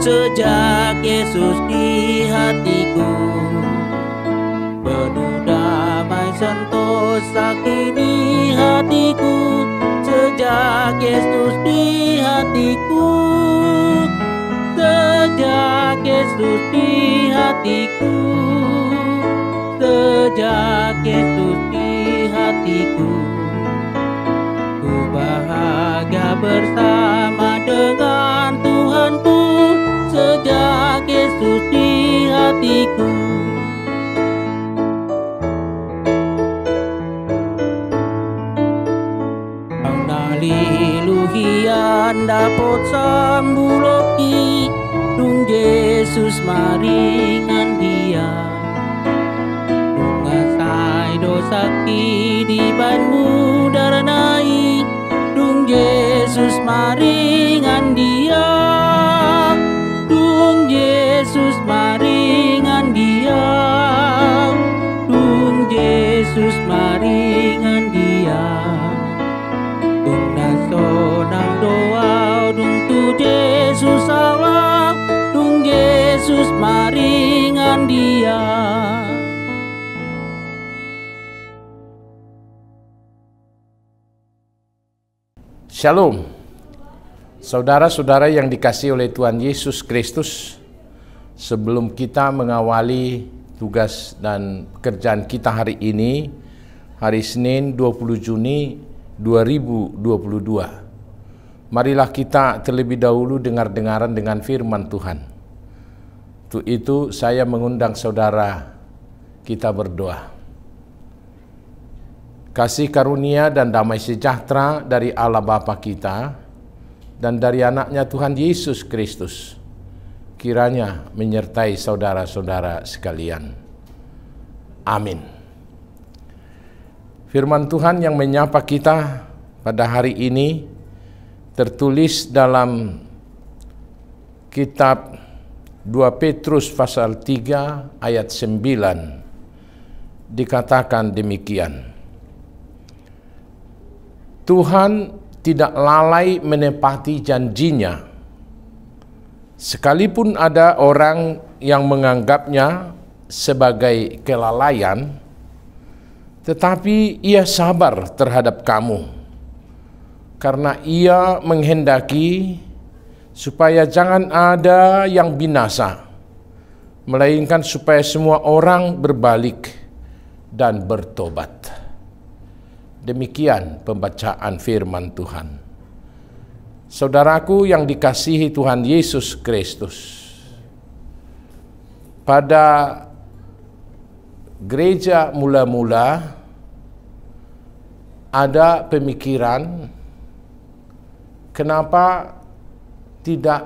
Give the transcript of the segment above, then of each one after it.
sejak Yesus di hatiku. Penuh damai sentosa kini hatiku, sejak Yesus di hatiku. Sejak Yesus di hatiku, sejak Yesus di hatiku. Ku bahagia bersama dengan Tuhanku, sejak Yesus di hatiku. Haleluya dapot sambuloki, dung Yesus maringan dia. Dung asai dosa di banmu daranai, dung Yesus maringan dia. Dung Yesus maringan dia. Dung Yesus maringan dia. Dung nasonang doa dung tu Yesus Allah, dung Yesus maringan dia. Shalom, saudara-saudara yang dikasihi oleh Tuhan Yesus Kristus. Sebelum kita mengawali tugas dan pekerjaan kita hari ini, hari Senin 20 Juni 2022, marilah kita terlebih dahulu dengar-dengaran dengan firman Tuhan. Untuk itu saya mengundang saudara kita berdoa. Kasih karunia dan damai sejahtera dari Allah Bapa kita dan dari anaknya Tuhan Yesus Kristus kiranya menyertai saudara-saudara sekalian. Amin. Firman Tuhan yang menyapa kita pada hari ini tertulis dalam kitab 2 Petrus pasal 3 ayat 9. Dikatakan demikian. Tuhan tidak lalai menepati janjinya, sekalipun ada orang yang menganggapnya sebagai kelalaian, tetapi ia sabar terhadap kamu, karena ia menghendaki supaya jangan ada yang binasa, melainkan supaya semua orang berbalik dan bertobat. Demikian pembacaan firman Tuhan. Saudaraku yang dikasihi Tuhan Yesus Kristus, pada gereja mula-mula ada pemikiran kenapa tidak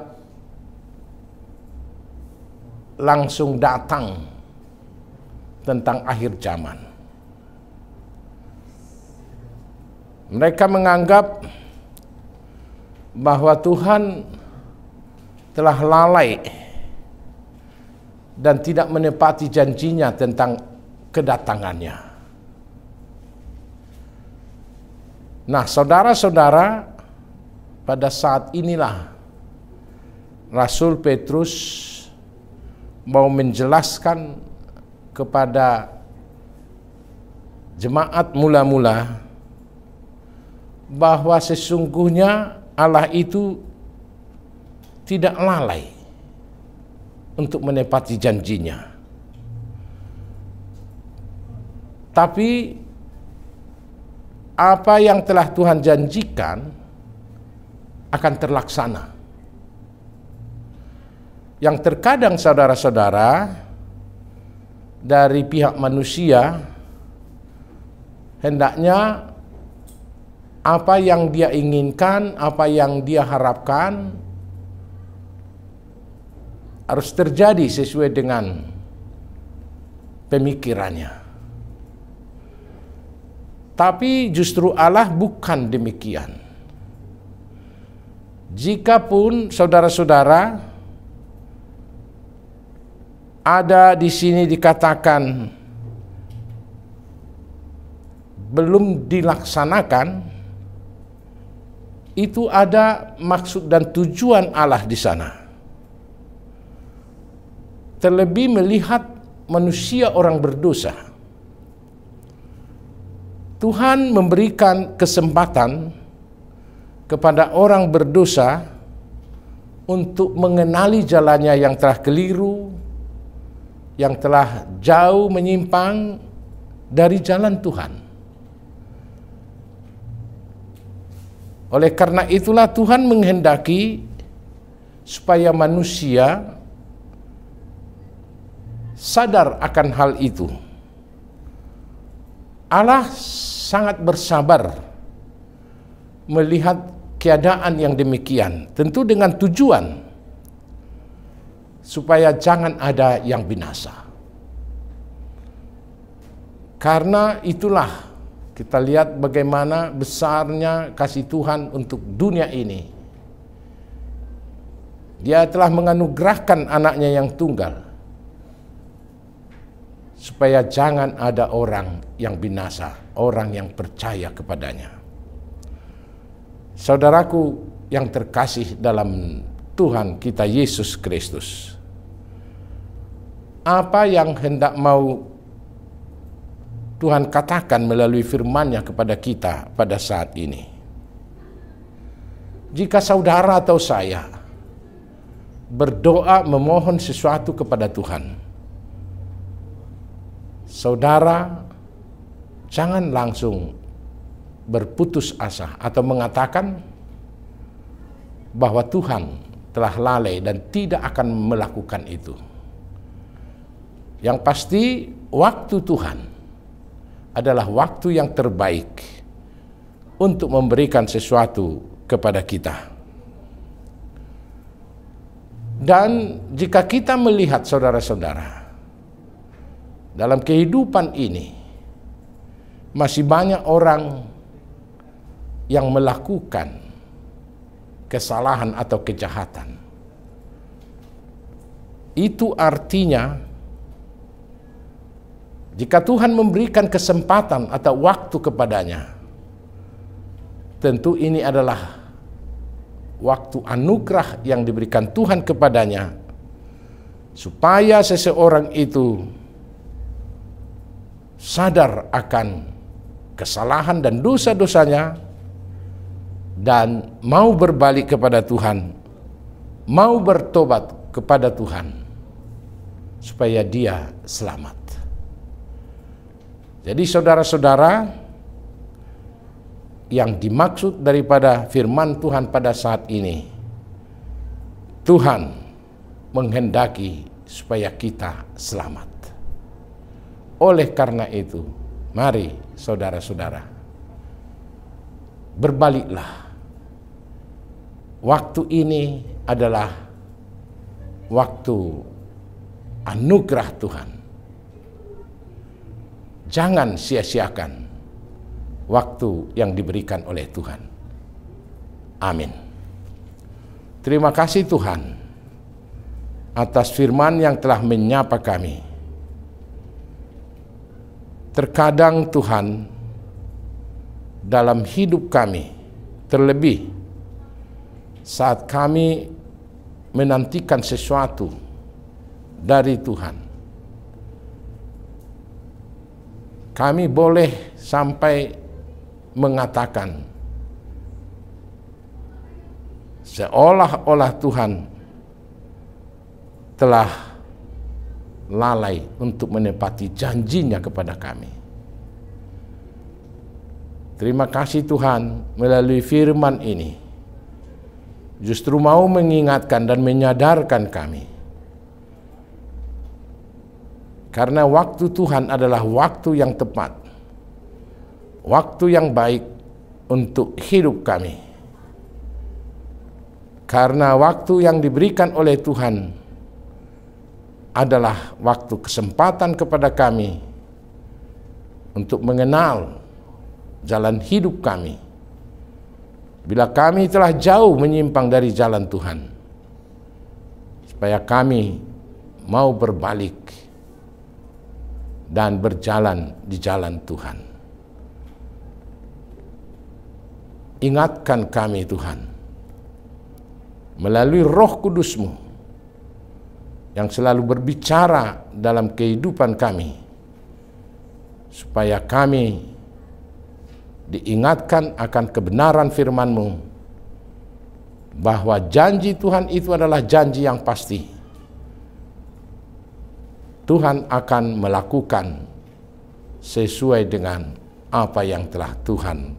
langsung datang tentang akhir zaman. Mereka menganggap bahwa Tuhan telah lalai dan tidak menepati janjinya tentang kedatangannya. Nah, saudara-saudara, pada saat inilah Rasul Petrus mau menjelaskan kepada jemaat mula-mula bahwa sesungguhnya Allah itu tidak lalai untuk menepati janjinya. Tapi apa yang telah Tuhan janjikan akan terlaksana. Yang terkadang saudara-saudara dari pihak manusia hendaknya apa yang dia inginkan, apa yang dia harapkan harus terjadi sesuai dengan pemikirannya. Tapi justru Allah bukan demikian. Jikapun saudara-saudara ada di sini dikatakan belum dilaksanakan, itu ada maksud dan tujuan Allah di sana. terlebih melihat manusia orang berdosa. Tuhan memberikan kesempatan kepada orang berdosa untuk mengenali jalannya yang telah keliru, yang telah jauh menyimpang dari jalan Tuhan. Oleh karena itulah Tuhan menghendaki supaya manusia sadar akan hal itu. Allah sangat bersabar melihat keadaan yang demikian, tentu dengan tujuan supaya jangan ada yang binasa. Karena itulah kita lihat bagaimana besarnya kasih Tuhan untuk dunia ini. Dia telah menganugerahkan anaknya yang tunggal supaya jangan ada orang yang binasa, orang yang percaya kepadanya. Saudaraku yang terkasih dalam Tuhan kita Yesus Kristus, apa yang hendak mau Tuhan katakan melalui firman-Nya kepada kita pada saat ini? Jika saudara atau saya berdoa memohon sesuatu kepada Tuhan, saudara jangan langsung berputus asa atau mengatakan bahwa Tuhan telah lalai dan tidak akan melakukan itu. Yang pasti waktu Tuhan adalah waktu yang terbaik untuk memberikan sesuatu kepada kita. Dan jika kita melihat saudara-saudara, dalam kehidupan ini masih banyak orang yang melakukan kesalahan atau kejahatan. Itu artinya jika Tuhan memberikan kesempatan atau waktu kepadanya, tentu ini adalah waktu anugerah yang diberikan Tuhan kepadanya, supaya seseorang itu sadar akan kesalahan dan dosa-dosanya, dan mau berbalik kepada Tuhan, mau bertobat kepada Tuhan, supaya dia selamat. Jadi saudara-saudara, yang dimaksud daripada firman Tuhan pada saat ini, Tuhan menghendaki supaya kita selamat. Oleh karena itu, mari saudara-saudara, berbaliklah. Waktu ini adalah waktu anugerah Tuhan. Jangan sia-siakan waktu yang diberikan oleh Tuhan. Amin. Terima kasih Tuhan atas firman yang telah menyapa kami. Terkadang Tuhan, dalam hidup kami, terlebih saat kami menantikan sesuatu dari Tuhan, kami boleh sampai mengatakan seolah-olah Tuhan telah lalai untuk menepati janjinya kepada kami. Terima kasih Tuhan, melalui firman ini justru mau mengingatkan dan menyadarkan kami, karena waktu Tuhan adalah waktu yang tepat, waktu yang baik untuk hidup kami. Karena waktu yang diberikan oleh Tuhan adalah waktu kesempatan kepada kami untuk mengenal jalan hidup kami. Bila kami telah jauh menyimpang dari jalan Tuhan, supaya kami mau berbalik dan berjalan di jalan Tuhan. Ingatkan kami Tuhan, melalui Roh Kudus-Mu, yang selalu berbicara dalam kehidupan kami, supaya kami diingatkan akan kebenaran firman-Mu, bahwa janji Tuhan itu adalah janji yang pasti. Tuhan akan melakukan sesuai dengan apa yang telah Tuhan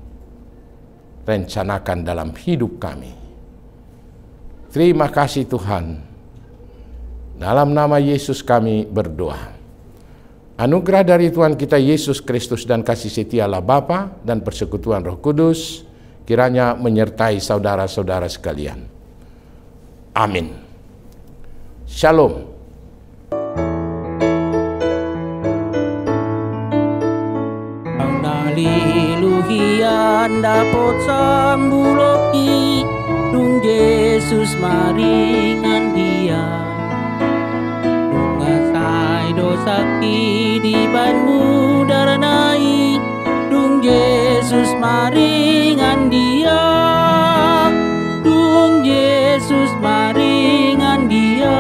rencanakan dalam hidup kami. Terima kasih Tuhan. Dalam nama Yesus kami berdoa. Anugerah dari Tuhan kita Yesus Kristus dan kasih setia Allah Bapa dan persekutuan Roh Kudus kiranya menyertai saudara-saudara sekalian. Amin. Shalom. Haleluya dapot sambuloki dung Yesus maringan dia. Dosaki di banmu daranai dung Yesus maringan dia, dung Yesus maringan dia,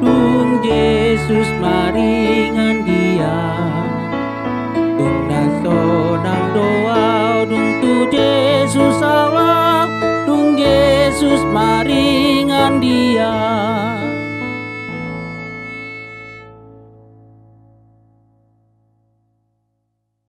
dung Yesus maringan dia, dung nasonang doa dung tu Yesus Allah, dung Yesus maringan dia.